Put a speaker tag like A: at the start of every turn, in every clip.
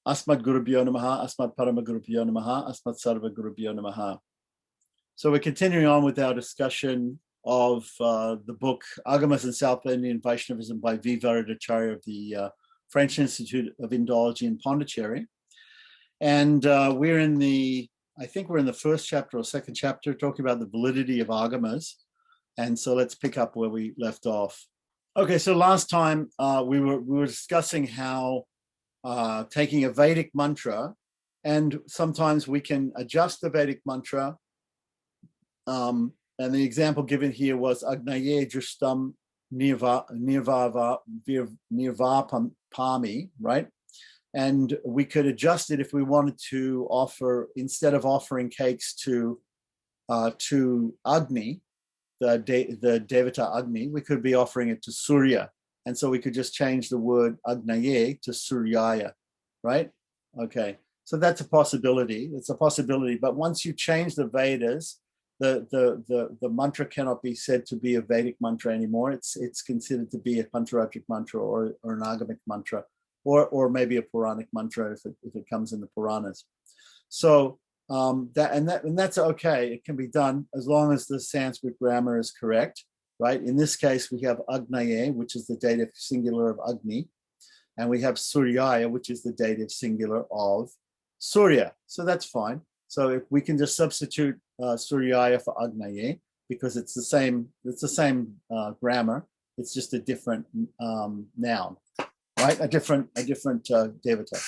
A: Asmad Gurubhyo Namaha, Asmad Parama Gurubhyo Namaha, Asmad Sarva Gurubhyo Namaha. So we're continuing on with our discussion of the book Agamas in South Indian Vaishnavism by V. Varadacharya of the French Institute of Indology in Pondicherry. And we're in I think we're in the first chapter or second chapter, talking about the validity of Agamas. And so let's pick up where we left off. Okay, so last time we were discussing how taking a Vedic mantra, and sometimes we can adjust the Vedic mantra. And the example given here was Agnaye Justam Nirvapami, right? And we could adjust it if we wanted to offer, instead of offering cakes to Agni, the Devata Agni, we could be offering it to Surya. And so we could just change the word Agnaye to Suryaya, right? Okay, so that's a possibility. It's a possibility. But once you change the Vedas, the mantra cannot be said to be a Vedic mantra anymore. It's considered to be a Pancharatric mantra or an Agamic mantra, or maybe a Puranic mantra if it comes in the Puranas. So that's okay. It can be done as long as the Sanskrit grammar is correct, right? In this case, we have Agnaye, which is the dative singular of Agni, and we have Suryaya, which is the dative singular of Surya. So that's fine. So if we can just substitute Suryaya for Agnaye, because it's the same grammar. It's just a different noun, right? A different devata.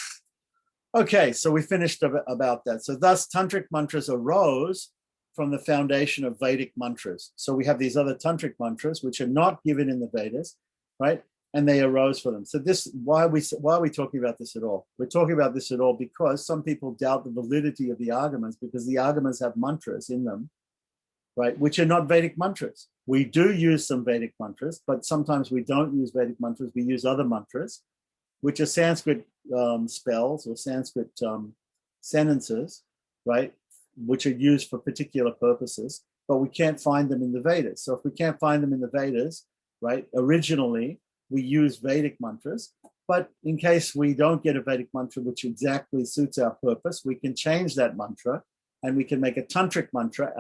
A: Okay, so we finished about that. So thus tantric mantras arose from the foundation of Vedic mantras. So we have these other tantric mantras which are not given in the Vedas, right? And they arose for them. So why are we talking about this at all? We're talking about this at all because some people doubt the validity of the Agamas, because the Agamas have mantras in them, right, which are not Vedic mantras. We do use some Vedic mantras, but sometimes we don't use Vedic mantras. We use other mantras, which are Sanskrit spells or Sanskrit sentences, right, which are used for particular purposes, but we can't find them in the Vedas. So if we can't find them in the Vedas, right, originally we use Vedic mantras, but in case we don't get a Vedic mantra which exactly suits our purpose, we can change that mantra and we can make a tantric mantra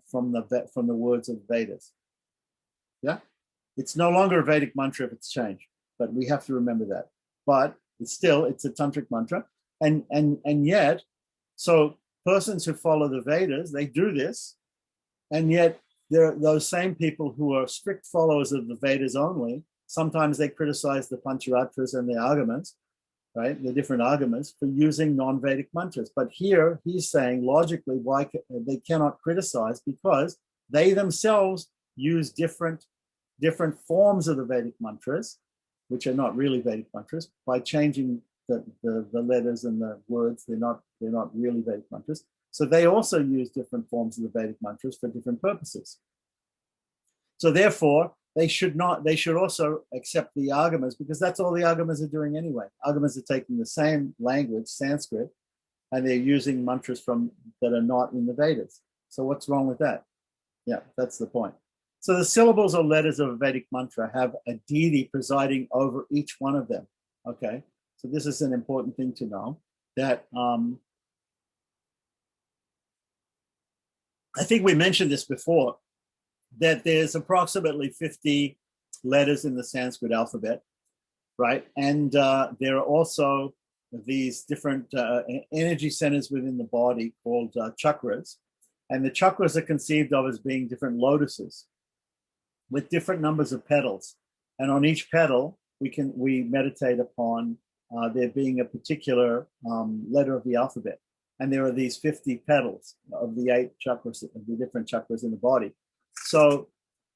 A: from the words of Vedas. Yeah, it's no longer a Vedic mantra if it's changed, but we have to remember that. But it's a tantric mantra, and yet, so persons who follow the Vedas, they do this, and yet there are those same people who are strict followers of the Vedas only. Sometimes they criticize the Pancharatras and the Agamas, right, the different Agamas, for using non-Vedic mantras. But here he's saying logically why they cannot criticize, because they themselves use different forms of the Vedic mantras, which are not really Vedic mantras, by changing the letters and the words. They're not really Vedic mantras. So they also use different forms of the Vedic mantras for different purposes. So therefore, they should also accept the Agamas, because that's all the Agamas are doing anyway. Agamas are taking the same language, Sanskrit, and they're using mantras that are not in the Vedas. So what's wrong with that? Yeah, that's the point. So the syllables or letters of a Vedic mantra have a deity presiding over each one of them. Okay, so this is an important thing to know, that I think we mentioned this before, that there's approximately 50 letters in the Sanskrit alphabet, right? And there are also these different energy centers within the body called chakras. And the chakras are conceived of as being different lotuses with different numbers of petals. And on each petal, we meditate upon there being a particular letter of the alphabet. And there are these 50 petals of the 8 chakras, of the different chakras in the body. So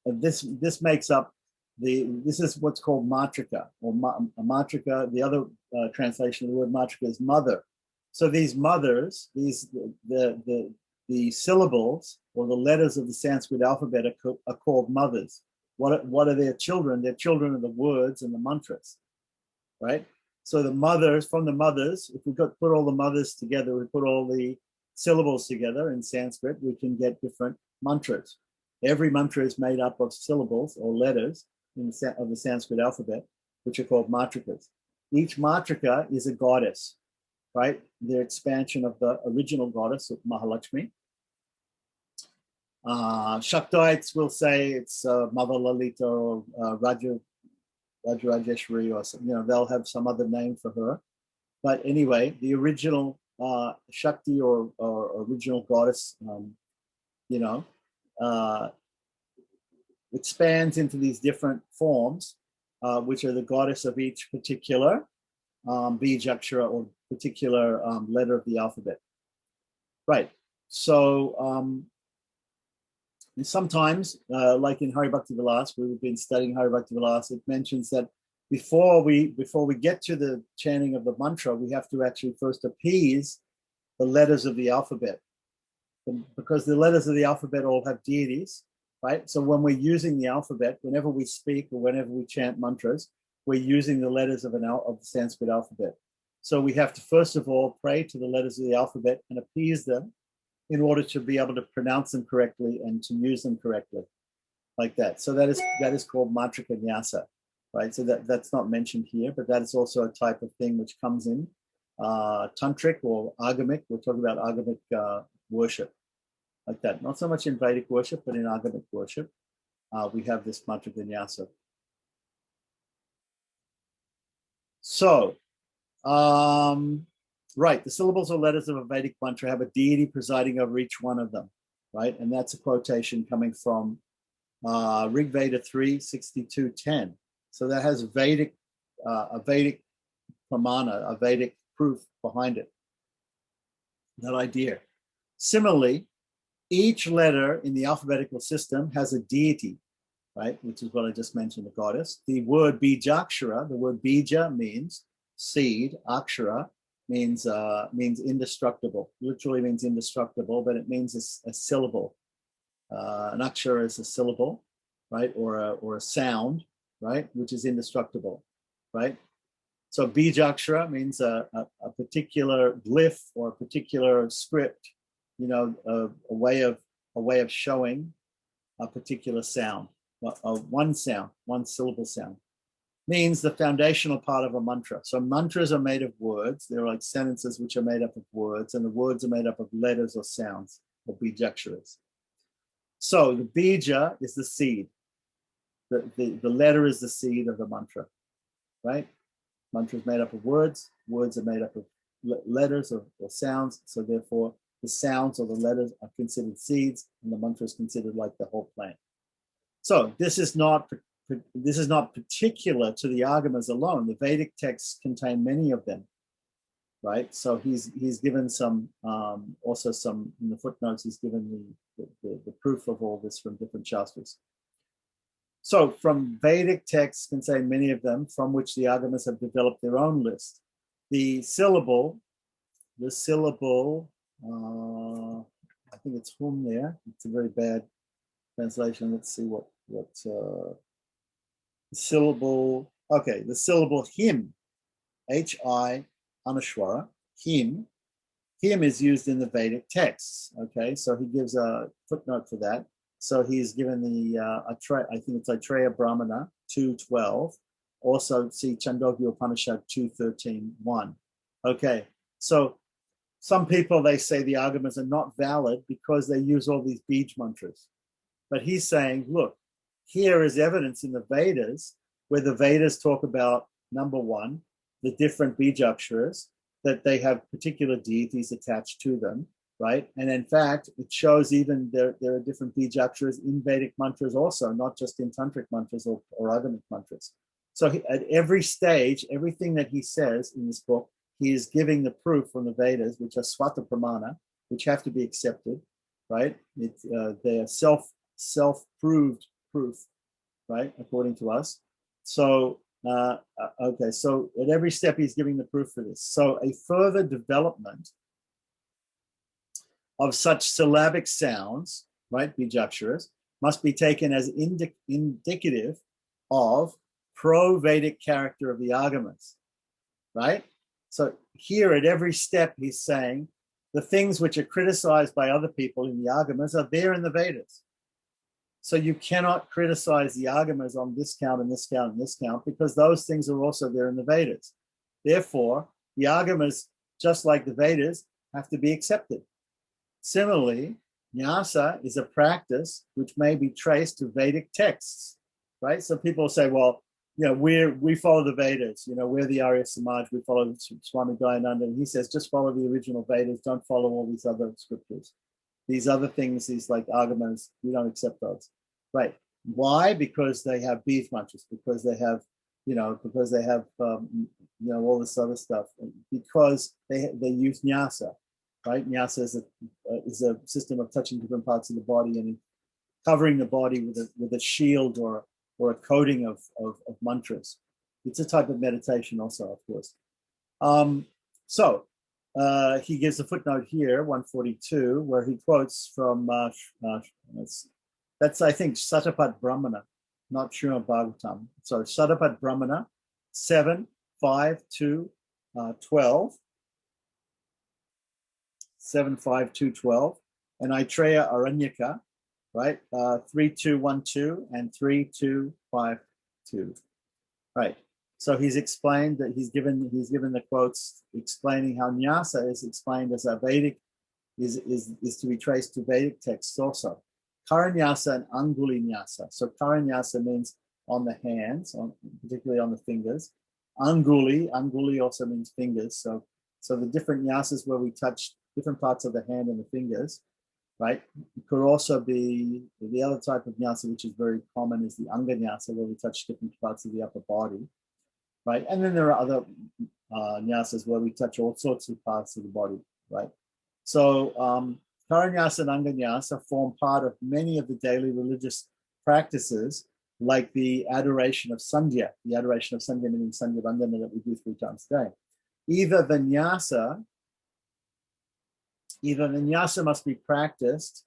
A: this makes up this is what's called matrika, or matrika. The other translation of the word matrika is mother. So these mothers, the syllables or the letters of the Sanskrit alphabet are called mothers. What are their children? They're children of the words and the mantras, right? So from the mothers, if we put all the mothers together, we put all the syllables together in Sanskrit, we can get different mantras. Every mantra is made up of syllables or letters of the Sanskrit alphabet, which are called matrikas. Each matrika is a goddess. right? The expansion of the original goddess of Mahalakshmi. Shaktites will say it's Mother Lalita or Rajeshwari or something, they'll have some other name for her. But anyway, the original Shakti or original goddess, expands into these different forms, which are the goddess of each particular Bijakshara or particular letter of the alphabet. Right. So sometimes, like in Hari Bhakti Vilas, where we've been studying Hari Bhakti Vilas, it mentions that before we get to the chanting of the mantra, we have to actually first appease the letters of the alphabet, because the letters of the alphabet all have deities, right? So when we're using the alphabet, whenever we speak or whenever we chant mantras, we're using the letters of the Sanskrit alphabet. So we have to first of all pray to the letters of the alphabet and appease them in order to be able to pronounce them correctly and to use them correctly, like that. So that is called Matrika Nyasa, right? So that's not mentioned here, but that is also a type of thing which comes in tantric or agamic. We're talking about agamic worship, like that. Not so much in Vedic worship, but in agamic worship, we have this Matrika Nyasa. So, right, the syllables or letters of a Vedic mantra have a deity presiding over each one of them, right? And that's a quotation coming from Rig Veda 3:62:10. So that has a Vedic pramana, a Vedic proof behind it, that idea. Similarly, each letter in the alphabetical system has a deity, right? Which is what I just mentioned, the goddess. The word bijakshara, the word bija means seed, akshara means indestructible, literally means indestructible, but it means a syllable. An akshara is a syllable, right? Or a sound, right? Which is indestructible, right? So bijakshara means a particular glyph or a particular script, a way of showing a particular sound, one sound, one syllable sound. Means the foundational part of a mantra. So mantras are made of words. They're like sentences which are made up of words, and the words are made up of letters or sounds, or bijaksharas. So the bija is the seed. The letter is the seed of the mantra, right? Mantra is made up of words. Words are made up of letters or sounds. So therefore, the sounds or the letters are considered seeds, and the mantra is considered like the whole plant. So this is not particular to the Agamas alone. The Vedic texts contain many of them, right? So he's given some, also some in the footnotes. He's given the proof of all this from different shastras. So from Vedic texts contain many of them, from which the Agamas have developed their own list. The syllable, I think it's hum there. It's a very bad translation. Let's see what syllable. Okay, the syllable him, H-I Anushwara, him is used in the Vedic texts. Okay, so he gives a footnote for that. So he's given the I think it's Aitreya Brahmana 2:12. Also see Chandogya Upanishad 2:13:1. Okay, so some people, they say the Agamas are not valid because they use all these bij mantras. But he's saying, look, here is evidence in the Vedas where the Vedas talk about, number one, the different bijaksharas, that they have particular deities attached to them, right? And in fact, it shows even there are different bijaksharas in Vedic mantras also, not just in tantric mantras or agamic mantras. So at every stage, everything that he says in this book, he is giving the proof from the Vedas, which are swata pramana, which have to be accepted, right? They are self-proved proof, right, according to us. So, okay, so at every step he's giving the proof for this. So a further development of such syllabic sounds, right, bijaksharas, must be taken as indicative of pro-Vedic character of the Agamas, right? So here at every step he's saying the things which are criticized by other people in the Agamas are there in the Vedas. So you cannot criticize the Agamas on this count and this count and this count, because those things are also there in the Vedas. Therefore, the Agamas just like the Vedas, have to be accepted. Similarly, Nyasa is a practice which may be traced to Vedic texts, right? So people say, well, we follow the Vedas, we're the Arya Samaj, we follow Swami Dayananda, and he says, just follow the original Vedas, don't follow all these other scriptures. These other things, these like Agamas, we don't accept those. Right. Why? Because they have beef mantras, because they have, all this other stuff, because they use Nyasa, right? Nyasa is a system of touching different parts of the body and covering the body with a shield or a coating of mantras. It's a type of meditation also, of course. So he gives a footnote here, 142, where he quotes from, that's I think, Satapat Brahmana, not Srimad Bhagavatam. So Satapat Brahmana, 7, 5, 2, 12. 7, 5, 2, 12. And Aitreya Aranyaka, right? 3, 2, 1, 2 and 3, 2, 5, 2. Right. So he's explained that he's given the quotes explaining how Nyasa is explained as a Vedic, is to be traced to Vedic texts also. Karanyasa and Anguli Nyasa. So Karanyasa means on the hands, particularly on the fingers. Anguli also means fingers. So the different nyasas where we touch different parts of the hand and the fingers, right? It could also be the other type of nyasa, which is very common, is the Anga Nyasa, where we touch different parts of the upper body, right? And then there are other nyasas where we touch all sorts of parts of the body, right? So Karanyasa and Anga Nyasa form part of many of the daily religious practices, like the adoration of Sandhya. The adoration of Sandhya meaning Sandhya Vandana that we do 3 times a day. Either the nyasa must be practiced,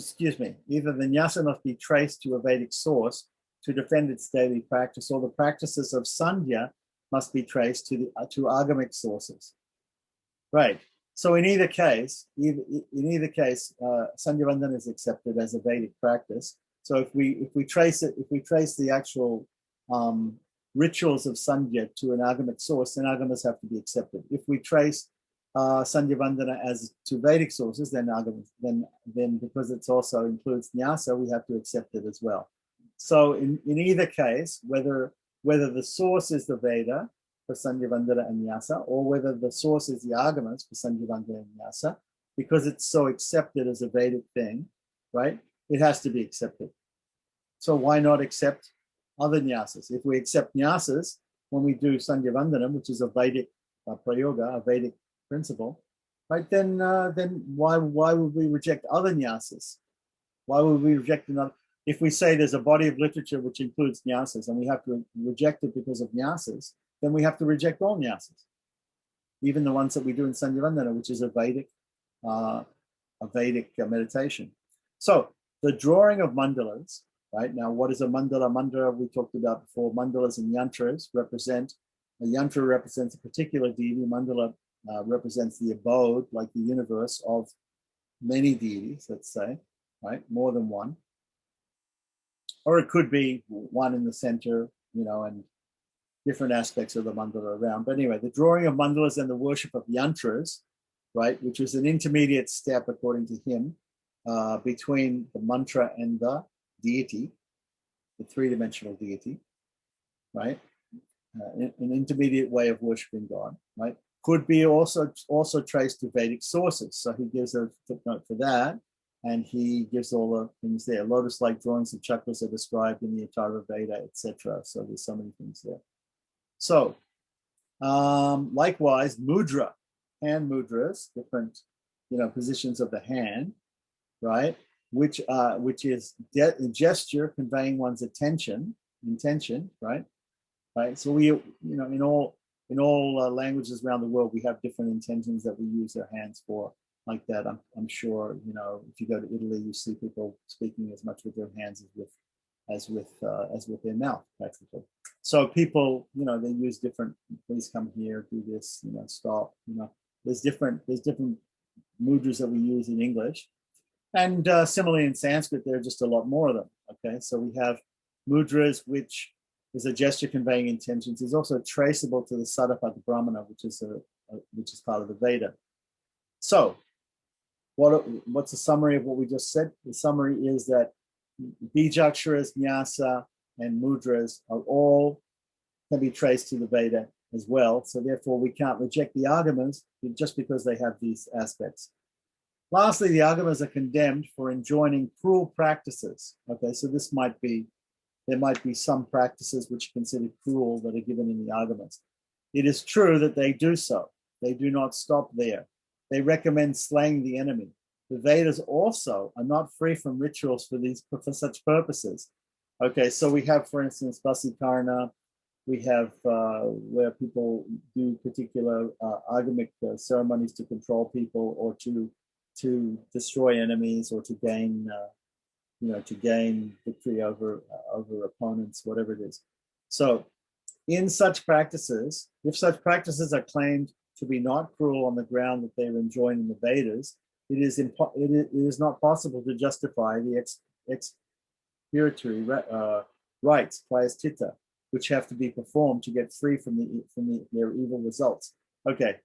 A: either the nyasa must be traced to a Vedic source to defend its daily practice, or the practices of Sandhya must be traced to Agamic sources. Right. So in either case, Sandhya Vandana is accepted as a Vedic practice. So if we trace the actual rituals of Sandhya to an Agamic source, then Agamas have to be accepted. If we trace Sandhya Vandana as to Vedic sources, then because it also includes Nyasa, we have to accept it as well. So in either case, whether the source is the Veda for Sandhya Vandana and Nyasa, or whether the source is the Agamas for Sandhya Vandana and Nyasa, because it's so accepted as a Vedic thing, right? It has to be accepted. So why not accept other nyasas? If we accept nyasas when we do Sandhya Vandanam, which is a Vedic prayoga, a Vedic principle, right? Then why would we reject other nyasas? Why would we reject another? If we say there's a body of literature which includes nyasas and we have to reject it because of nyasas, then we have to reject all nyasas, even the ones that we do in Sandhya Vandana, which is a Vedic meditation. So the drawing of mandalas, right? Now, what is a mandala? Mandala, we talked about before. Mandalas and yantras represent, a yantra represents a particular deity. Mandala represents the abode, like the universe, of many deities, let's say, right? More than one. Or it could be one in the center, and different aspects of the mandala around. But anyway, the drawing of mandalas and the worship of yantras, right, which is an intermediate step, according to him, between the mantra and the deity, the three-dimensional deity, right? An intermediate way of worshiping God, right? Could be also traced to Vedic sources. So he gives a footnote for that, and he gives all the things there. Lotus-like drawings of chakras are described in the Atharva Veda, etc. So there's so many things there. So likewise, mudra, hand mudras, different positions of the hand, right? Which is gesture conveying one's intention, right? Right. So we, in all languages around the world, we have different intentions that we use our hands for, like that. I'm sure, if you go to Italy, you see people speaking as much with their hands as with their mouth, practically. So people, they use different. Please come here, do this, stop. There's different mudras that we use in English. And similarly in Sanskrit, there are just a lot more of them. Okay, so we have mudras, which is a gesture conveying intentions. Is also traceable to the Satapat Brahmana, which is which is part of the Veda. So, what's the summary of what we just said? The summary is that Bijaksharas, Nyasa, and Mudras are all can be traced to the Veda as well. So therefore, we can't reject the Agamas just because they have these aspects. Lastly, the Agamas are condemned for enjoining cruel practices. Okay, so there might be some practices which are considered cruel that are given in the Agamas. It is true that they do so. They do not stop there. They recommend slaying the enemy. The Vedas also are not free from rituals for such purposes. Okay, so we have, for instance, Vasikarna. We have where people do particular agamic ceremonies to control people or to destroy enemies or to gain victory over opponents, whatever it is. So in such practices, if such practices are claimed to be not cruel on the ground that they are enjoined in the Vedas, it is not possible to justify the expiatory rites, prayaschitta, which have to be performed to get free from their evil results. Okay,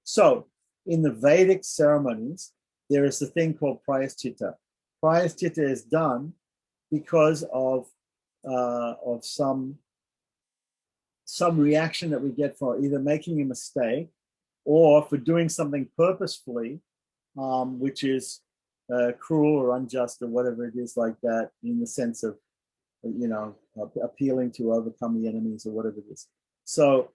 A: so in the Vedic ceremonies, there is a thing called prayaschitta. Prayaschitta is done because of some reaction that we get for either making a mistake or for doing something purposefully, which is cruel or unjust or whatever it is like that, in the sense of appealing to overcome the enemies or whatever it is. So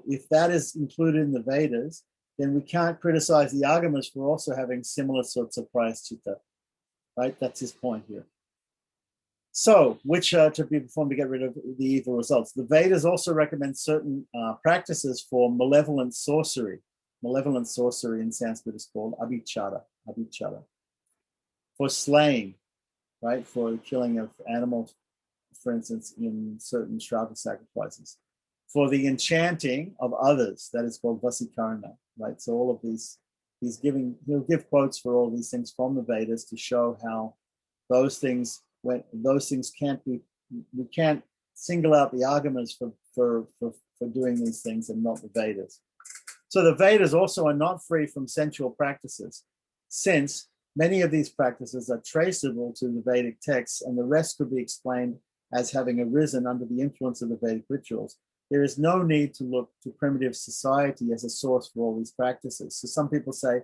A: if that is included in the Vedas, then we can't criticize the Agamas for also having similar sorts of prayaschitta, right? That's his point here. So, which to be performed to get rid of the evil results. The Vedas also recommend certain practices for malevolent sorcery. Malevolent sorcery in Sanskrit is called abhichara. For slaying, right? For killing of animals, for instance, in certain Shraddha sacrifices. For the enchanting of others, that is called Vasikarna, right? So all of these, he'll give quotes for all these things from the Vedas to show how those things can't be, we can't single out the Agamas for doing these things and not the Vedas. So the Vedas also are not free from sensual practices, since many of these practices are traceable to the Vedic texts, and the rest could be explained as having arisen under the influence of the Vedic rituals. There is no need to look to primitive society as a source for all these practices. So some people say,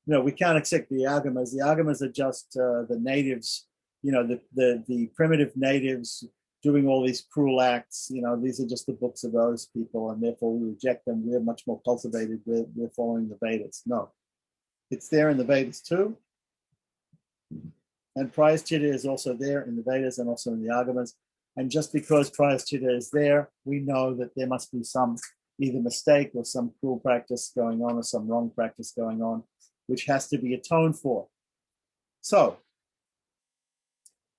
A: we can't accept the Agamas. The Agamas are just the natives, the primitive natives doing all these cruel acts. These are just the books of those people, and therefore we reject them. We're much more cultivated. We're following the Vedas. No, it's there in the Vedas too. And prayaschitta is also there in the Vedas and also in the Agamas. And just because prayaschitta is there, we know that there must be some either mistake or some cruel practice going on or some wrong practice going on, which has to be atoned for. So,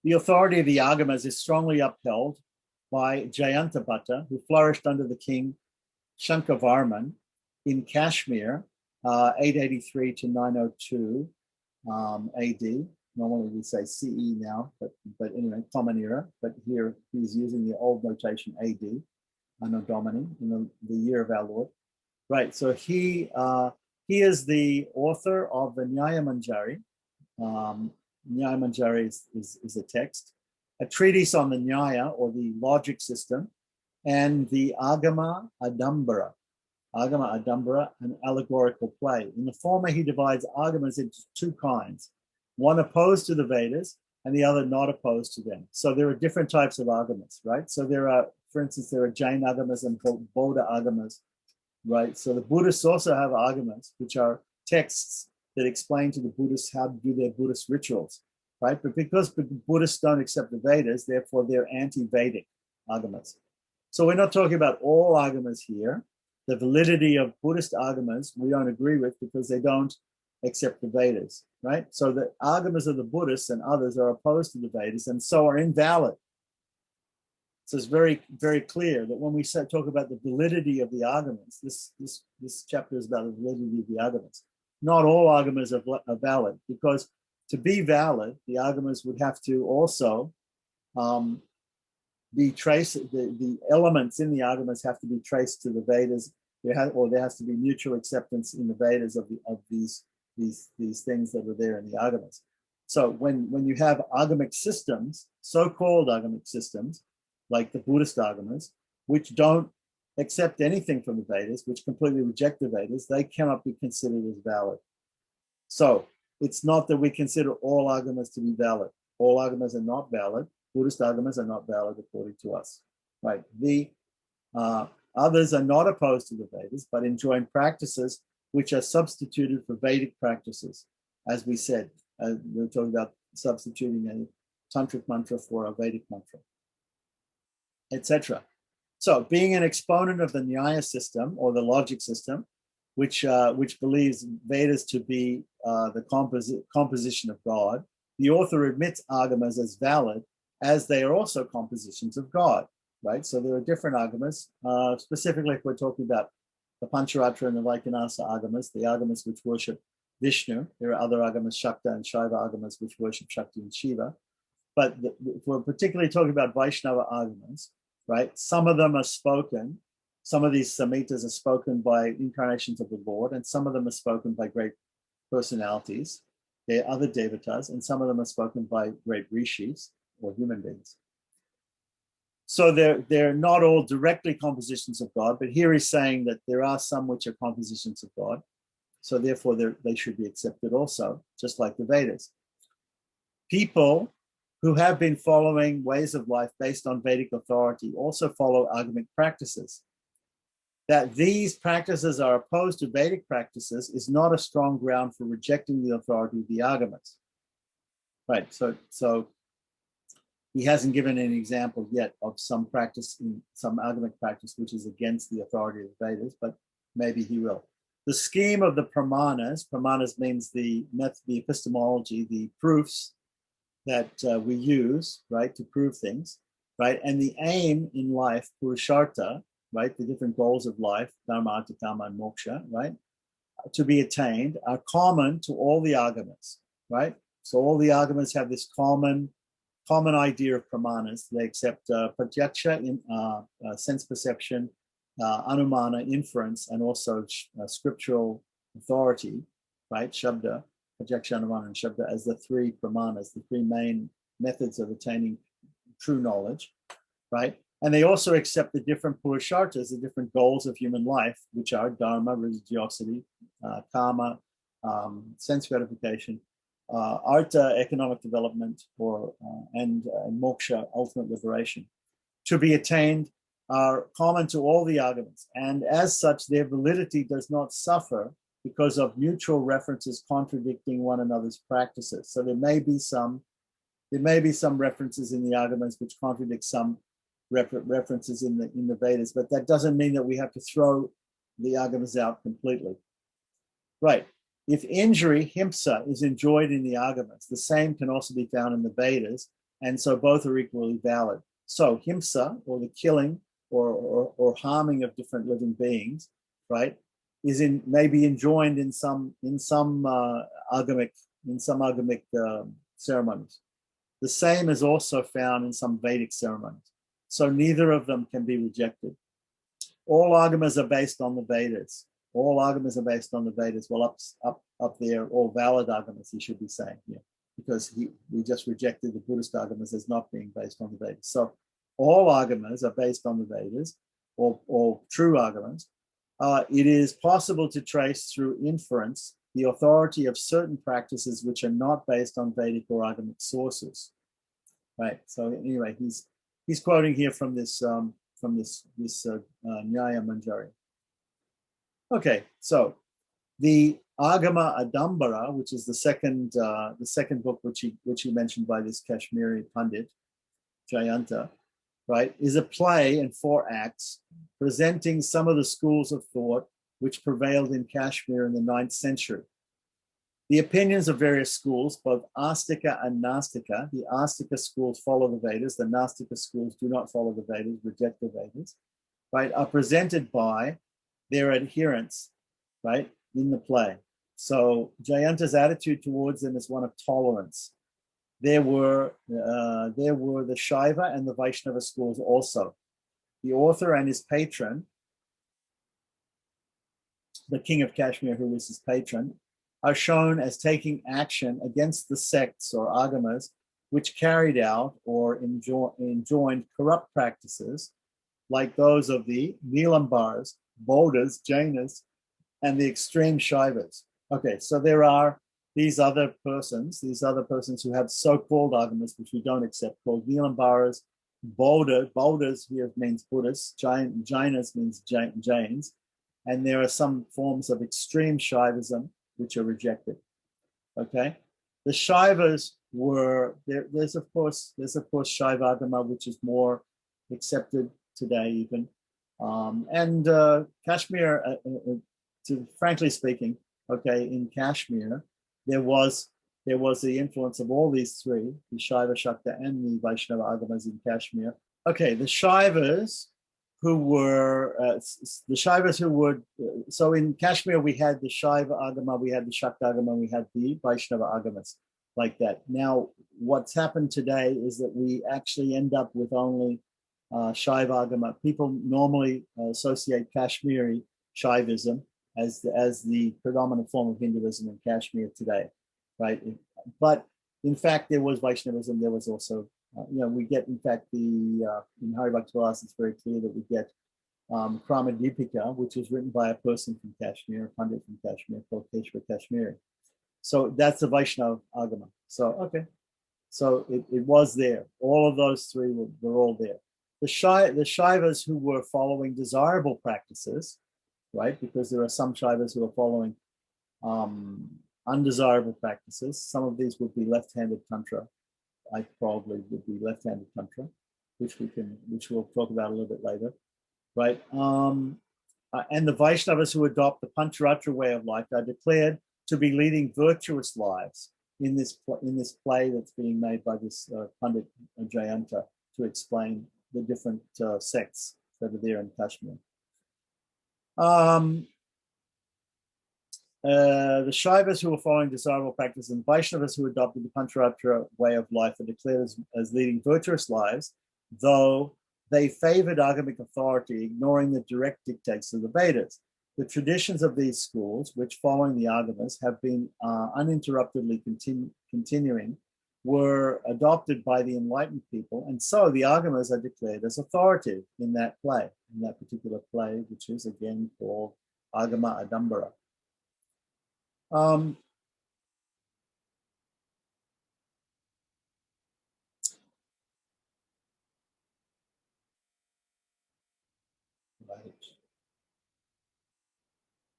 A: the authority of the Agamas is strongly upheld by Jayantabhatta, who flourished under the king Shankavarman in Kashmir, 883 to 902 AD. Normally we say CE now, but anyway, common era. But here he's using the old notation AD, Anno Domini, the year of our Lord. Right. So he is the author of the Nyaya Manjari. Nyaya Manjari is a text, a treatise on the Nyaya, or the logic system, and the Agama Adambara. Agama Adambara, an allegorical play. In the former, he divides Agamas into two kinds. One opposed to the Vedas and the other not opposed to them. So there are different types of Agamas, right? So there are, for instance, there are Jain Agamas and Bodha Agamas, right? So the Buddhists also have Agamas, which are texts that explain to the Buddhists how to do their Buddhist rituals, right? But because the Buddhists don't accept the Vedas, therefore they're anti-Vedic Agamas. So we're not talking about all Agamas here. The validity of Buddhist Agamas we don't agree with because they don't accept the Vedas, right? So the Agamas of the Buddhists and others are opposed to the Vedas and so are invalid. So it's very, very clear that when we talk about the validity of the Agamas, this chapter is about the validity of the Agamas. Not all Agamas are valid, because to be valid, the Agamas would have to also be traced, the elements in the Agamas have to be traced to the Vedas there has to be mutual acceptance in the Vedas of these things that are there in the Agamas. So when you have agamic systems, so-called agamic systems, like the Buddhist Agamas, which don't accept anything from the Vedas, which completely reject the Vedas, they cannot be considered as valid. So it's not that we consider all Agamas to be valid. All Agamas are not valid. Buddhist Agamas are not valid according to us. Right? The others are not opposed to the Vedas, but enjoin practices which are substituted for Vedic practices. As we said, we're talking about substituting a tantric mantra for a Vedic mantra, etc. So, being an exponent of the Nyaya system or the logic system, which believes Vedas to be the composition of God, the author admits Agamas as valid, as they are also compositions of God. Right, so there are different Agamas. Specifically, if we're talking about the Pancharatra and the Vaikanasa Agamas, the Agamas which worship Vishnu. There are other Agamas, Shakta and Shaiva Agamas, which worship Shakti and Shiva. But if we're particularly talking about Vaishnava Agamas, right, some of them are spoken, some of these Samhitas are spoken by incarnations of the Lord, and some of them are spoken by great personalities. There are other devatas, and some of them are spoken by great rishis or human beings. So they're not all directly compositions of God, but here he's saying that there are some which are compositions of God. So therefore they should be accepted also, just like the Vedas. People who have been following ways of life based on Vedic authority also follow agamic practices. That these practices are opposed to Vedic practices is not a strong ground for rejecting the authority of the Agamas. Right, so he hasn't given an example yet of some practice, some agamic practice, which is against the authority of the Vedas, but maybe he will. The scheme of the pramanas means the epistemology, the proofs that we use, right, to prove things, right? And the aim in life, purushartha, right, the different goals of life, dharma, artha, kama, and moksha, right, to be attained are common to all the Agamas, right? So all the Agamas have this common idea of pramanas. They accept pratyaksha, sense perception, anumana, inference, and also scriptural authority, right? Shabda, pratyaksha, anumana, and shabda as the three pramanas, the three main methods of attaining true knowledge, right? And they also accept the different purusharthas, the different goals of human life, which are dharma, religiosity, kama, sense gratification, artha, economic development, and moksha, ultimate liberation, to be attained are common to all the Agamas. And as such, their validity does not suffer because of mutual references contradicting one another's practices. So there may be some references in the Agamas which contradict some references in the Vedas, but that doesn't mean that we have to throw the Agamas out completely. Right. If injury, himsa, is enjoyed in the Agamas, the same can also be found in the Vedas, and so both are equally valid. So himsa, or the killing or harming of different living beings, right, may be enjoined in some agamic ceremonies. The same is also found in some Vedic ceremonies. So neither of them can be rejected. All Agamas are based on the Vedas. All Agamas are based on the Vedas. Well, up there, all valid Agamas, he should be saying here, because we just rejected the Buddhist Agamas as not being based on the Vedas. So all Agamas are based on the Vedas, or true Agamas. It is possible to trace through inference the authority of certain practices which are not based on Vedic or Agamic sources. Right. So anyway, he's quoting here from this Nyaya Manjari. Okay, so the Agama Adambara, which is the second book which he mentioned by this Kashmiri Pandit, Jayanta, right, is a play in 4 acts presenting some of the schools of thought which prevailed in Kashmir in the 9th century. The opinions of various schools, both Astika and Nastika, the Astika schools follow the Vedas, the Nastika schools do not follow the Vedas, reject the Vedas, right, are presented by their adherents, right, in the play. So Jayanta's attitude towards them is one of tolerance. There were the Shaiva and the Vaishnava schools also. The author and his patron the king of Kashmir, who was his patron, are shown as taking action against the sects or agamas which carried out or enjoined corrupt practices like those of the Nilambars, Bodhas, Jainas, and the extreme Shaivas. Okay, so there are these other persons who have so-called agamas, which we don't accept, called Nilambaras, Bodhas here means Buddhists, Jainas means Jains, and there are some forms of extreme Shaivism which are rejected. Okay, the Shaivas were there's of course Shaiva Agama, which is more accepted today even, and Kashmir, frankly speaking, okay, in Kashmir there was the influence of all these three, the Shaiva, Shakta, and the Vaishnava Agamas in Kashmir. Okay, the Shaivas who were so in Kashmir we had the Shaiva Agama, we had the Shakta Agama, we had the Vaishnava Agamas, like that. Now, what's happened today is that we actually end up with only Shaiva Agama. People normally associate Kashmiri Shaivism as the predominant form of Hinduism in Kashmir today, right? But in fact, there was Vaishnavism. There was also, we get, in fact, in Hari Bhakti Vilas, it's very clear that we get Kramadipika, which is written by a person from Kashmir, a Pandit from Kashmir, called Keshava Kashmiri. So that's the Vaishnava Agama. So, okay. So it was there. All of those three were all there. The Shaivas who were following desirable practices, right? Because there are some Shaivas who are following undesirable practices. Some of these would be left-handed tantra. I probably would be left-handed tantra, which we'll talk about a little bit later, right? And the Vaishnavas who adopt the Pancharatra way of life are declared to be leading virtuous lives in this play that's being made by this Pandit Jayanta to explain the different sects that are there in Kashmir. The Shaivas who are following desirable practice and Vaishnavas who adopted the Pancharatra way of life are declared as leading virtuous lives, though they favored agamic authority, ignoring the direct dictates of the Vedas. The traditions of these schools, which following the Agamas have been uninterruptedly continuing, were adopted by the enlightened people, and so the Agamas are declared as authoritative in that particular play, which is again called Agama Adambara.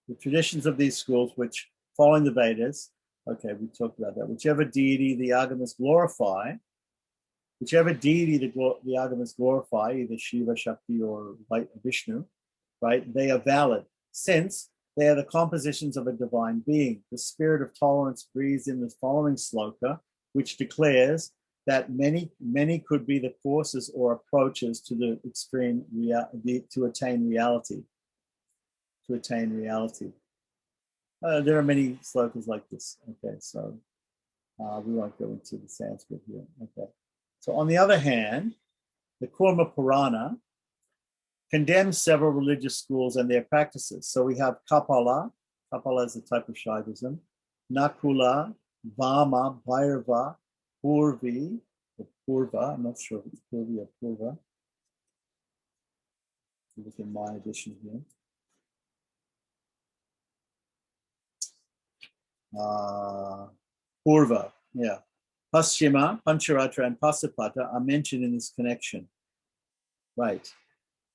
A: The traditions of these schools, which following the Vedas, okay, we talked about that. Whichever deity the Agamas glorify, either Shiva, Shakti, or Vishnu, right? They are valid, since they are the compositions of a divine being. The spirit of tolerance breathes in the following sloka, which declares that many could be the forces or approaches to the extreme to attain reality. There are many slokas like this. Okay, so we won't go into the Sanskrit here. Okay, so on the other hand, the Kurma Purana condemns several religious schools and their practices. So we have Kapala is a type of Shaivism, Nakula, Vama, Bhairava, Purva, I'm not sure if it's Purvi or Purva. Look in my edition here. Purva, yeah. Paschima, Pancharatra, and Pasapata are mentioned in this connection. Right.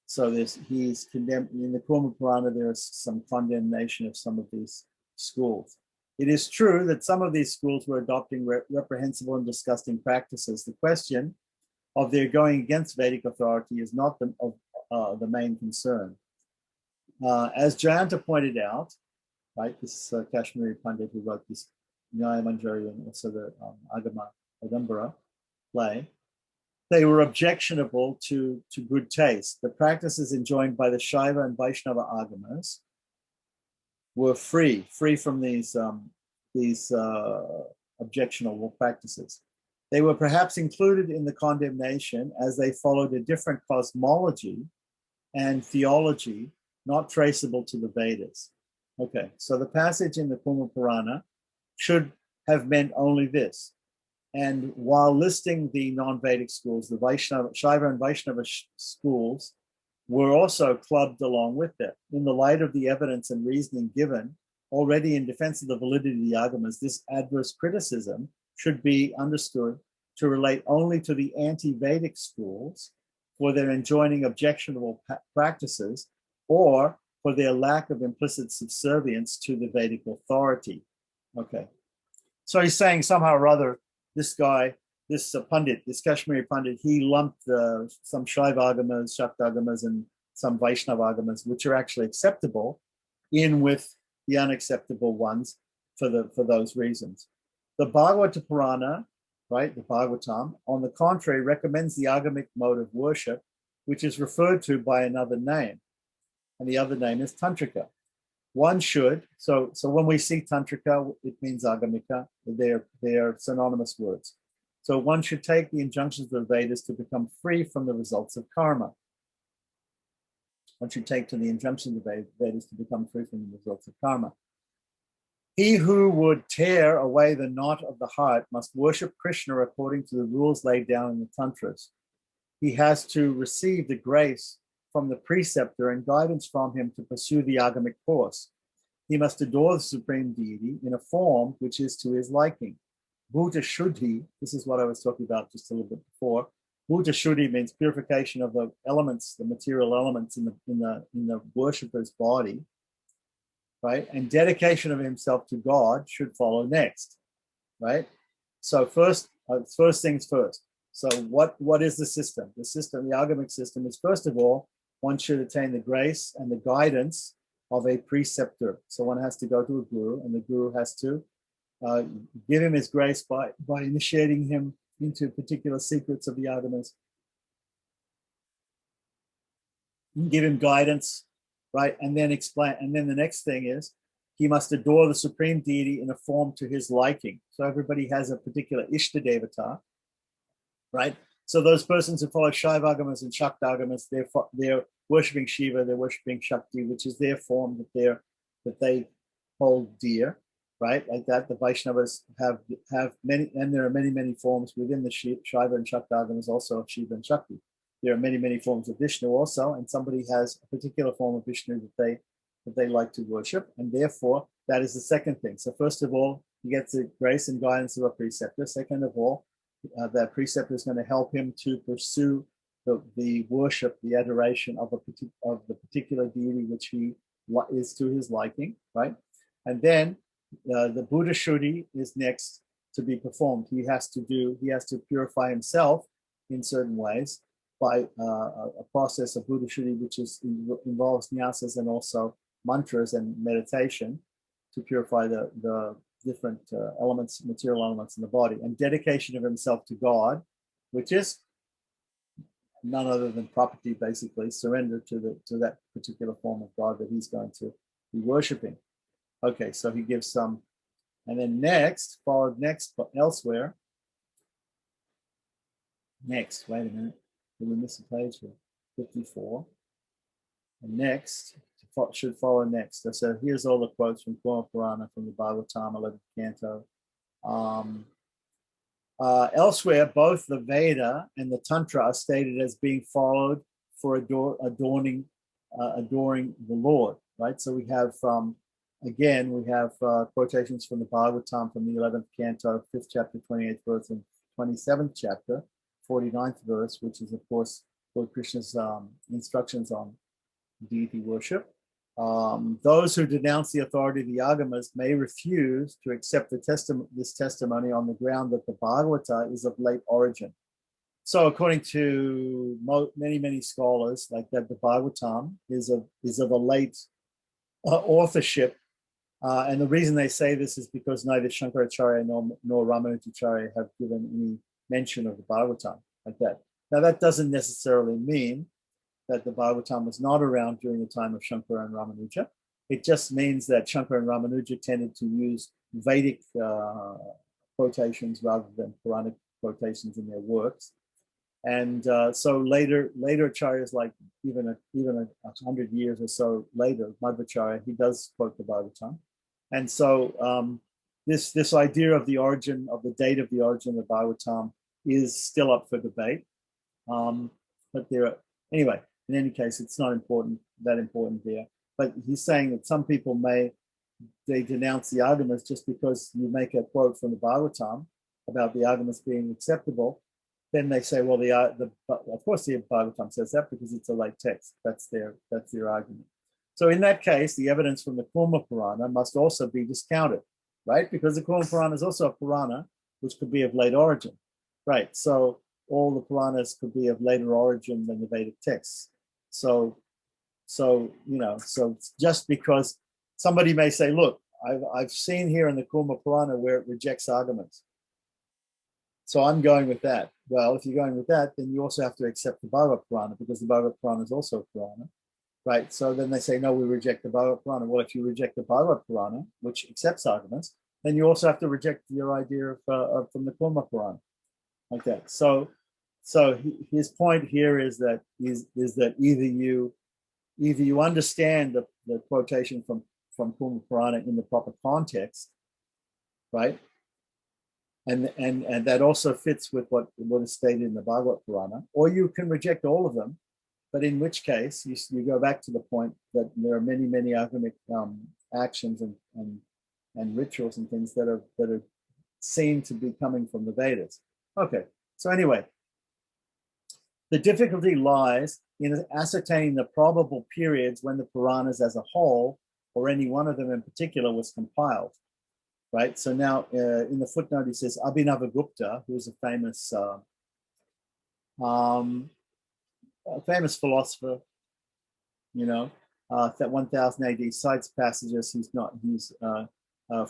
A: So he's condemned in the Kurma Purana. There is some condemnation of some of these schools. It is true that some of these schools were adopting reprehensible and disgusting practices. The question of their going against Vedic authority is not the main concern. As Jayanta pointed out, right, this Kashmiri Pandit who wrote this Nyaya Manjari and also the Agama Adambara play, they were objectionable to good taste. The practices enjoined by the Shaiva and Vaishnava Agamas were free from these objectionable practices. They were perhaps included in the condemnation as they followed a different cosmology and theology not traceable to the Vedas. Okay, so the passage in the Kuma Purana should have meant only this. And while listing the non-Vedic schools, the Shaiva and Vaishnava schools were also clubbed along with that. In the light of the evidence and reasoning given, already in defense of the validity of the Agamas, this adverse criticism should be understood to relate only to the anti-Vedic schools for their enjoining objectionable practices or for their lack of implicit subservience to the Vedic authority. Okay. So he's saying somehow or other, this guy, this Pandit, this Kashmiri Pandit, he lumped some Shaiva Agamas, Shakta Agamas, and some Vaishnava Agamas, which are actually acceptable, in with the unacceptable ones for those reasons. The Bhagavata Purana, right, the Bhagavatam, on the contrary, recommends the Agamic mode of worship, which is referred to by another name, and the other name is Tantrika. One should, so when we see Tantrika, it means Agamika. They're synonymous words. So one should take the injunctions of the Vedas to become free from the results of karma. One should take to the injunctions of the Vedas to become free from the results of karma. He who would tear away the knot of the heart must worship Krishna according to the rules laid down in the Tantras. He has to receive the grace from the preceptor and guidance from him to pursue the agamic course. He must adore the supreme deity in a form which is to his liking. Bhuta Shuddhi, this is what I was talking about just a little bit before. Bhuta Shuddhi means purification of the elements, the material elements in the worshipper's body, right? And dedication of himself to God should follow next, right? So first things first. So what is the system? The system, the agamic system, is first of all, one should attain the grace and the guidance of a preceptor. So one has to go to a guru, and the guru has to give him his grace by initiating him into particular secrets of the Agamas. Give him guidance, right? And then explain. And then the next thing is he must adore the supreme deity in a form to his liking. So everybody has a particular Ishta Devata, right? So those persons who follow Shaiva Agamas and Shakta Agamas, they're worshipping Shiva, they're worshipping Shakti, which is their form that they hold dear, right? Like that. The Vaishnavas have many, and there are many forms within the Shaiva and Shakta Agamas also of Shiva and Shakti. There are many forms of Vishnu also, and somebody has a particular form of Vishnu that they like to worship, and therefore that is the second thing. So first of all, he gets the grace and guidance of a preceptor. Second of all, that preceptor is going to help him to pursue the worship, the adoration of the particular deity which he is to his liking, right? And then the Buddha Shuddhi is next to be performed. He has to purify himself in certain ways by a process of Buddha Shuddhi, which involves nyasas and also mantras and meditation to purify the different elements, material elements in the body, and dedication of himself to God, which is none other than property, basically, surrender to that particular form of God that he's going to be worshipping. Okay, so he gives some, and then followed next, but elsewhere. Next, wait a minute, did we miss a page here? 54. And next should follow next. So here's all the quotes from Kuma Purana, from the Bhagavatam, 11th canto. Elsewhere, both the Veda and the Tantra are stated as being followed for adoring the Lord, right? So we have quotations from the Bhagavatam from the 11th canto, 5th chapter, 28th verse, and 27th chapter, 49th verse, which is, of course, Lord Krishna's instructions on deity worship. Those who denounce the authority of the Agamas may refuse to accept this testimony on the ground that the Bhagavata is of late origin. So according to many scholars, like that, the Bhagavatam is of a late authorship. And the reason they say this is because neither Shankaracharya nor Ramanujacharya have given any mention of the Bhagavatam like that. Now that doesn't necessarily mean that the Bhagavatam was not around during the time of Shankara and Ramanuja. It just means that Shankara and Ramanuja tended to use Vedic quotations rather than Puranic quotations in their works. And so later acharyas, like even 100 years or so later, Madhvacharya, he does quote the Bhagavatam. And so this idea of the origin, of the date of the origin of the Bhagavatam is still up for debate. But anyway, in any case, it's not that important there. But he's saying that some people they denounce the Agamas just because you make a quote from the Bhagavatam about the Agamas being acceptable. Then they say, well, of course the Bhagavatam says that because it's a late text. That's their argument. So in that case, the evidence from the Kurma Purana must also be discounted, right? Because the Kurma Purana is also a Purana which could be of late origin, right? So all the Puranas could be of later origin than the Vedic texts. So just because somebody may say, look, I've seen here in the Kurma Purana where it rejects Agamas, so I'm going with that. Well, if you're going with that, then you also have to accept the Bhagavad Purana because the Bhagavad Purana is also a Purana, right? So then they say, no, we reject the Bhagavad Purana. Well, if you reject the Bhagavad Purana, which accepts Agamas, then you also have to reject your idea from the Kurma Purana. Okay, so his point here is that either you understand the quotation from Kurma Purana in the proper context, right? And that also fits with what is stated in the Bhagavad Purana, or you can reject all of them, but in which case you go back to the point that there are many agamic actions and rituals and things that are seen to be coming from the Vedas. Okay, so anyway, the difficulty lies in ascertaining the probable periods when the Puranas as a whole, or any one of them in particular, was compiled. Right. So now in the footnote, he says Abhinavagupta, who is a famous philosopher, that 1000 AD cites passages. He's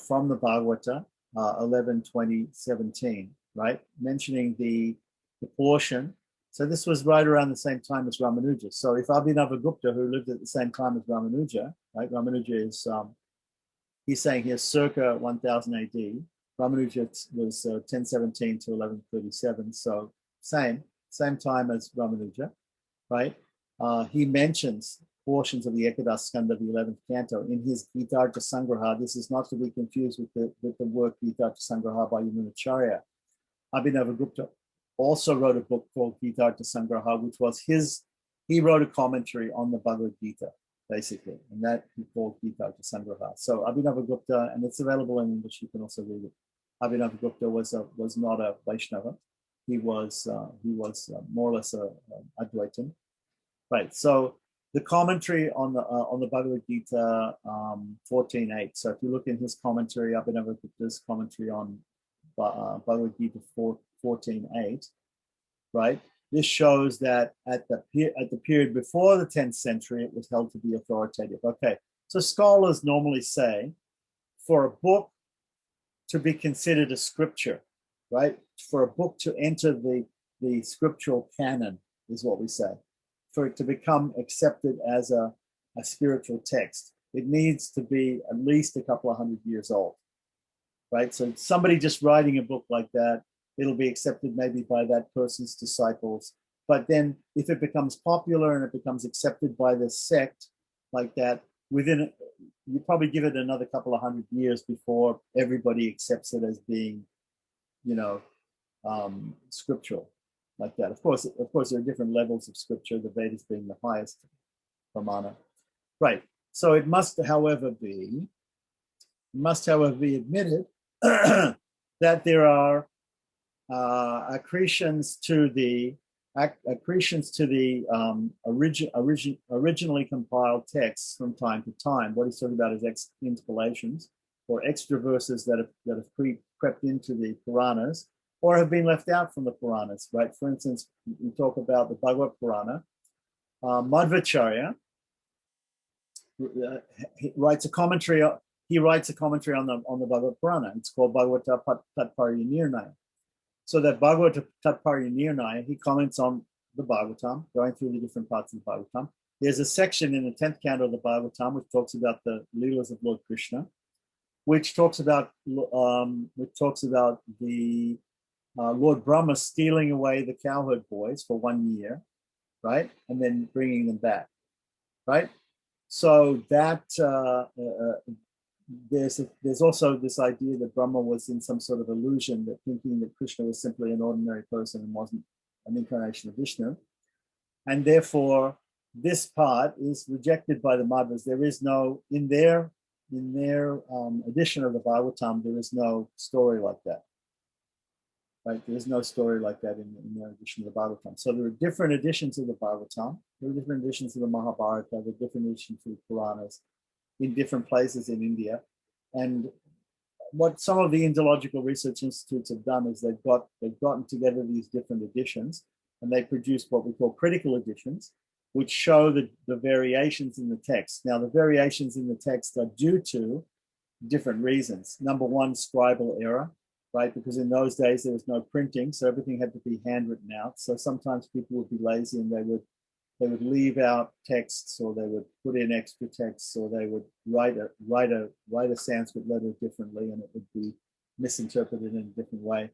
A: from the Bhagavata 11:20:17, right, mentioning the portion. So this was right around the same time as Ramanuja. So if Abhinavagupta, who lived at the same time as Ramanuja, right, Ramanuja is he's saying here circa 1000 AD. Ramanuja was 1017 to 1137, so same time as Ramanuja, right? He mentions portions of the Ekadas Skanda of the 11th canto in his Gitartha Sangraha. This is not to be confused with the work Gitartha Sangraha by Yamunacharya. Abhinavagupta also wrote a book called Gitartha Sangraha, which was he wrote a commentary on the Bhagavad Gita, basically, and that he called Gitartha Sangraha. So Abhinavagupta, and it's available in English, you can also read it. Abhinavagupta was not a Vaishnava. He was more or less a Advaitin, right? So the commentary on the Bhagavad Gita 14.8. So if you look in his commentary, Abhinavagupta's commentary on Bhagavad Gita 14.8, right? This shows that at the period before the 10th century, it was held to be authoritative. Okay, so scholars normally say for a book to be considered a scripture, right? For a book to enter the scriptural canon is what we say. For it to become accepted as a spiritual text, it needs to be at least a couple of 100 years old, right? So somebody just writing a book like that, it'll be accepted maybe by that person's disciples. But then if it becomes popular and it becomes accepted by the sect like that, you probably give it another couple of 100 years before everybody accepts it as being, scriptural like that. Of course, there are different levels of scripture, the Vedas being the highest pramana. Right. So it must, however, be admitted that there are accretions to the originally compiled texts from time to time. What he's talking about is interpolations or extra verses that have crept into the Puranas or have been left out from the Puranas, right? For instance, we talk about the Bhagavad Purana. Madhvacharya writes a commentary. He writes a commentary on the Bhagavad Purana. It's called Bhagavata Tatparya Nirnaya. So that Bhagavata Tatparya Nirnaya, he comments on the Bhagavatam, going through the different parts of the Bhagavatam. There's a section in the 10th canto of the Bhagavatam which talks about the Leelas of Lord Krishna, which talks about the Lord Brahma stealing away the cowherd boys for 1 year, right? And then bringing them back, right? So that there's also this idea that Brahma was in some sort of illusion, that thinking that Krishna was simply an ordinary person and wasn't an incarnation of Vishnu. And therefore, this part is rejected by the Madhvas. There is no, in their edition of the Bhagavatam, there is no story like that. Right? There's no story like that in their edition of the Bhagavatam. So there are different editions of the Bhagavatam. There are different editions of the Mahabharata. There are different editions of the Puranas in different places in India. And what some of the Indological Research Institutes have done is they've gotten together these different editions, and they produce what we call critical editions, which show the variations in the text. Now, the variations in the text are due to different reasons. Number one, scribal error, right? Because in those days there was no printing, so everything had to be handwritten out. So sometimes people would be lazy and they would leave out texts, or they would put in extra texts, or they would write a Sanskrit letter differently, and it would be misinterpreted in a different way.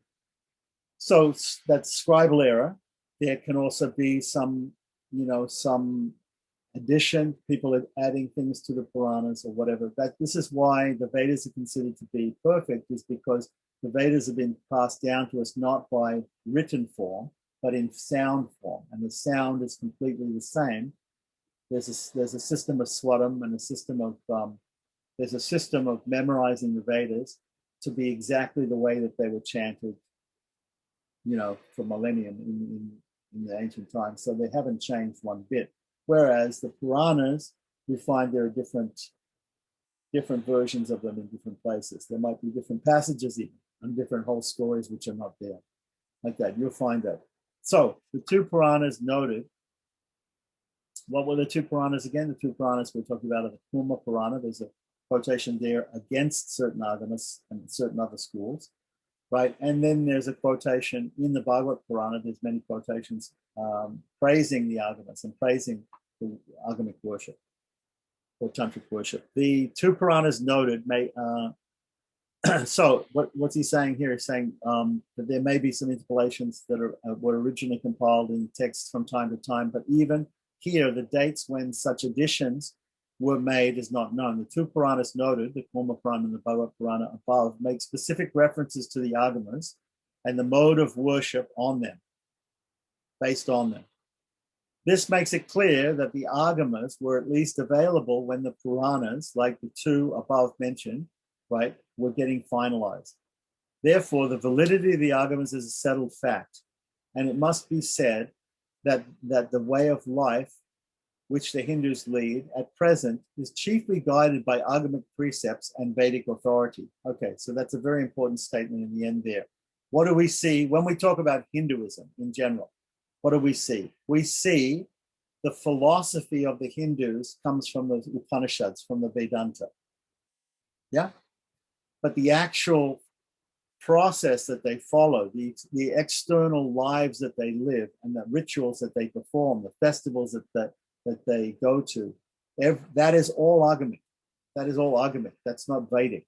A: So that's scribal error. There can also be some addition, people are adding things to the Puranas or whatever. This is why the Vedas are considered to be perfect, is because the Vedas have been passed down to us not by written form, but in sound form, and the sound is completely the same. There's a system of swaram and a system of memorizing the Vedas to be exactly the way that they were chanted, for millennium in the ancient times. So they haven't changed one bit. Whereas the Puranas, we find there are different versions of them in different places. There might be different passages even, and different whole stories which are not there. Like that, you'll find that. So the two Puranas noted. What were the two Puranas again? The two Puranas we're talking about are the Kuma Purana. There's a quotation there against certain Agamas and certain other schools, right? And then there's a quotation in the Bhagavad Purana. There's many quotations praising the Agamas and praising the Agamic worship or Tantric worship. The two Puranas noted so what's he saying here? He's saying that there may be some interpolations that were originally compiled in texts from time to time, but even here, the dates when such additions were made is not known. The two Puranas noted, the Kuma Purana and the Bhagavad Purana above, make specific references to the Agamas and the mode of worship on them, based on them. This makes it clear that the Agamas were at least available when the Puranas, like the two above mentioned, right, were getting finalized. Therefore, the validity of the Agamas is a settled fact, and it must be said that the way of life which the Hindus lead at present is chiefly guided by Agamic precepts and Vedic authority. Okay, so that's a very important statement in the end there. What do we see when we talk about Hinduism in general? What do we see? We see the philosophy of the Hindus comes from the Upanishads, from the Vedanta. Yeah? But the actual process that they follow, the external lives that they live, and the rituals that they perform, the festivals that they go to, that is all Agamic. That is all Agamic. That's not Vedic.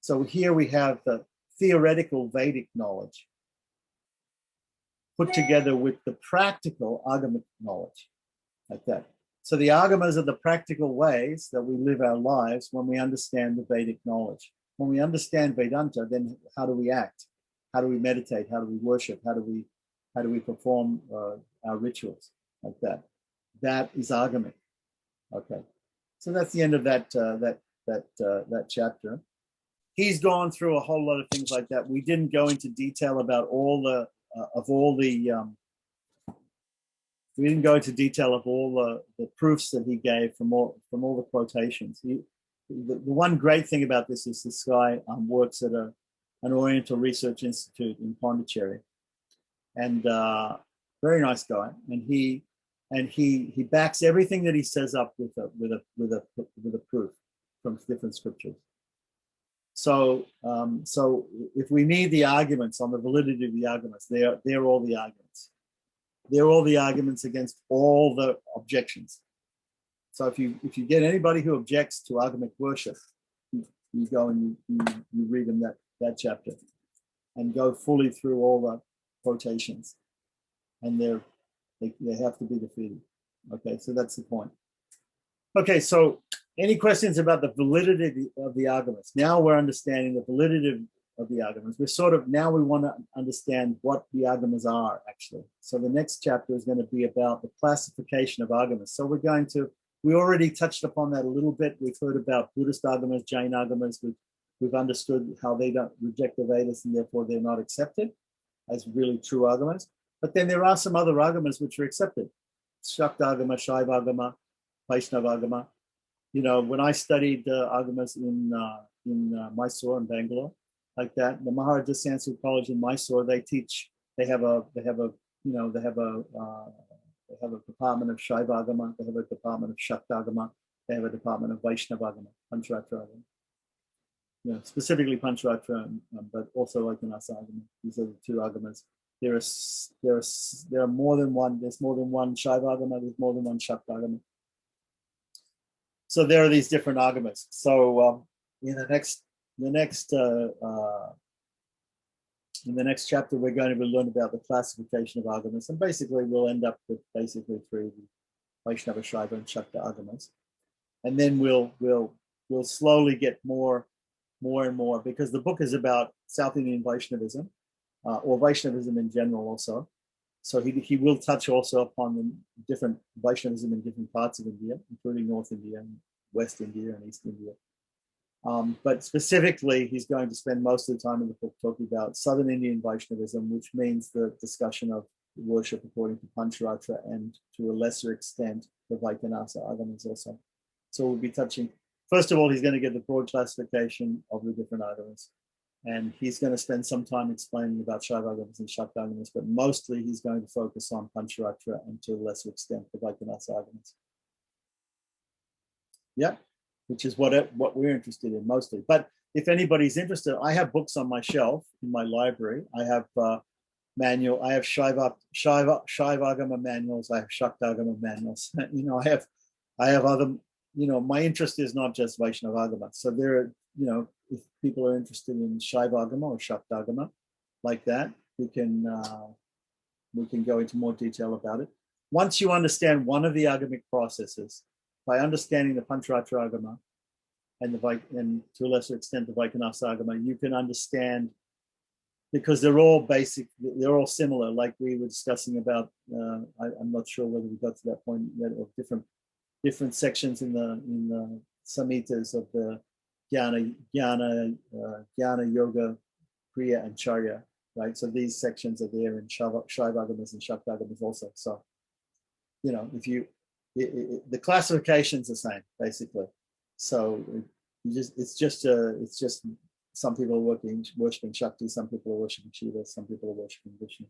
A: So here we have the theoretical Vedic knowledge put together with the practical Agamic knowledge, like that. So the Agamas are the practical ways that we live our lives when we understand the Vedic knowledge. When we understand Vedanta, then how do we act? How do we meditate? How do we worship? How do we perform our rituals, like that? That is Agamic. Okay, so that's the end of that chapter. He's gone through a whole lot of things like that. We didn't go into detail about all the proofs that he gave from all the quotations. The one great thing about this is this guy works at an Oriental Research Institute in Pondicherry, and very nice guy. And he backs everything that he says up with a proof from different scriptures. So if we need the arguments on the validity of the arguments, they're all the arguments. They're all the arguments against all the objections. So if you get anybody who objects to Agamic worship, you go and you read them that chapter, and go fully through all quotations, and they have to be defeated. Okay, so that's the point. Okay, so any questions about the validity of the Agamas? Now we're understanding the validity of the Agamas. We're sort of, now we want to understand what the Agamas are, actually. So the next chapter is going to be about the classification of Agamas. So we already touched upon that a little bit. We've heard about Buddhist Agamas, Jain Agamas. We've understood how they don't reject the Vedas and therefore they're not accepted as really true Agamas. But then there are some other Agamas which are accepted. Shakta Agama, Shaiva Agama, Vaishnava Agama. You know, when I studied Agamas in Mysore and Bangalore, like that, the Maharaja Sanskrit College in Mysore, they have a department of Shaiva Agama, they have a department of Shakta Agama, they have a department of Vaishnava Agama, Pancharatra Agama. You know, specifically Pancharatra, but also like Agamas Agama. These are the two Agamas. There are more than one. There's more than one Shaiva Agama. There's more than one Shakta Agama. So there are these different Agamas. So in the next chapter, we're going to learn about the classification of Agamas, and basically we'll end up with basically three: Vaishnava, Shaiva, and Shakta Agamas. And then we'll slowly get more and more, because the book is about South Indian Vaishnavism, or Vaishnavism in general also. So he will touch also upon the different Vaishnavism in different parts of India, including North India and West India and East India. But specifically, he's going to spend most of the time in the book talking about Southern Indian Vaishnavism, which means the discussion of worship according to Pancharatra and to a lesser extent, the Vaikanasa Agamas also. So we'll be touching, first of all, he's going to give the broad classification of the different Agamas. And he's going to spend some time explaining about Shaiva Agamas and Shakta Agamas, but mostly he's going to focus on Pancharatra and to a lesser extent the Vaikanasa Agamas. Yeah, which is what we're interested in mostly. But if anybody's interested, I have books on my shelf in my library. I have manual. I have Shaiva Agama manuals. I have Shakta Agama manuals. You know, I have other. You know, my interest is not just Vaishnava Agama. So there are, you know, if people are interested in Shaiva Agama or Shakta Agama, like that, we can go into more detail about it. Once you understand one of the agamic processes, by understanding the Pancharatra Agama and to a lesser extent the Vaikanasa Agama, you can understand, because they're all basic, they're all similar, like we were discussing about, I'm not sure whether we got to that point yet, of different sections in the Samhitas of the Jnana, Yoga, Kriya, and Charya, right? So these sections are there in Shaiva Agamas and Shakta Agamas also. So, you know, the classification's the same, basically. So it's just some people are worshiping Shakti, some people are worshiping Shiva, some people are worshiping Vishnu.